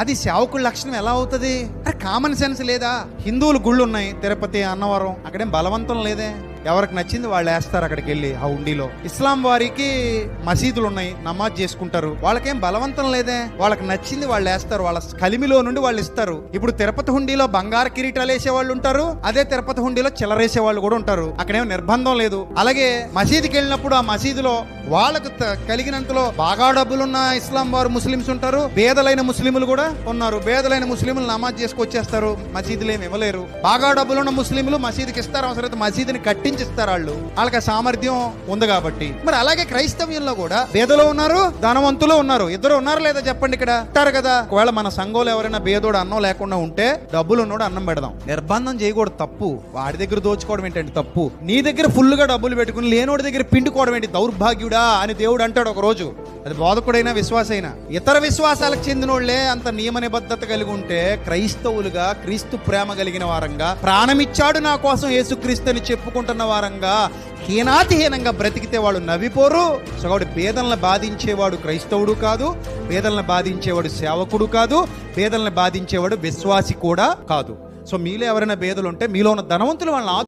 అది సేవకుల లక్షణం ఎలా అవుతుంది? కామన్ సెన్స్ లేదా? హిందువులు గుళ్ళు ఉన్నాయి, తిరుపతి, అన్నవరం, అక్కడేం బలవంతం లేదే. ఎవరికి నచ్చింది వాళ్ళు వేస్తారు అక్కడికి వెళ్ళి ఆ హుండీలో. ఇస్లాం వారికి మసీదులు ఉన్నాయి, నమాజ్ చేసుకుంటారు, వాళ్ళకేం బలవంతం లేదే. వాళ్ళకి నచ్చింది వాళ్ళు వేస్తారు, వాళ్ళ కలిమిలో నుండి వాళ్ళు ఇస్తారు. ఇప్పుడు తిరుపతి హుండీలో బంగారు కిరీటాలు వేసే వాళ్ళు ఉంటారు, అదే తిరుపతి హుండీలో చిల్లరేసే వాళ్ళు కూడా ఉంటారు. అక్కడేం నిర్బంధం లేదు. అలాగే మసీదుకి వెళ్ళినప్పుడు ఆ మసీదులో వాళ్ళకు కలిగినంతలో బాగా డబ్బులున్న ఇస్లాం వారు ముస్లిమ్స్ ఉంటారు, పేదలైన ముస్లింలు కూడా ఉన్నారు. పేదలైన ముస్లింలు నమాజ్ చేసుకొచ్చేస్తారు, మసీదులు ఏమి ఇవ్వలేరు. బాగా డబ్బులున్న ముస్లింలు మసీదుకి ఇస్తారు, అవసరమైతే మసీదుని కట్టించిస్తారు. వాళ్ళకి సామర్థ్యం ఉంది కాబట్టి. మరి అలాగే క్రైస్తవ్యంలో కూడా పేదలు ఉన్నారు, ధనవంతులు ఉన్నారు. ఇద్దరు ఉన్నారు లేదా చెప్పండి? ఇక్కడ ఉంటారు కదా. ఒకవేళ మన సంఘంలో ఎవరైనా పేదోడు అన్నం లేకుండా ఉంటే డబ్బులు ఉన్నోడు అన్నం పెడదాం. నిర్బంధం చేయకూడదు, తప్పు. వాడి దగ్గర దోచుకోవడం ఏంటంటే తప్పు. నీ దగ్గర ఫుల్ గా డబ్బులు పెట్టుకుని లేనోడి దగ్గర పిండుకోవడం ఏంటి దౌర్భాగ్యుడా అని దేవుడు అంటాడు ఒక రోజు. అది బోధకుడైనా విశ్వాసైనా. ఇతర విశ్వాసాలకు చెందినోళ్లే అంత నియమ నిబద్ధత కలిగి ఉంటే క్రైస్తవులుగా, క్రీస్తు ప్రేమ కలిగిన వారంగా, ప్రాణమిచ్చాడు నా కోసం యేసుక్రీస్తు అని చెప్పుకుంటున్న వారంగా హీనాతిహీనంగా బ్రతికితే వాళ్ళు నవ్విపోరు. సో కాబట్టి పేదలను బాధించేవాడు క్రైస్తవుడు కాదు, పేదలను బాధించేవాడు సేవకుడు కాదు, పేదలను బాధించేవాడు విశ్వాసి కూడా కాదు. సో మీలో ఎవరైనా పేదలు ఉంటే మీలో ఉన్న ధనవంతులు వాళ్ళని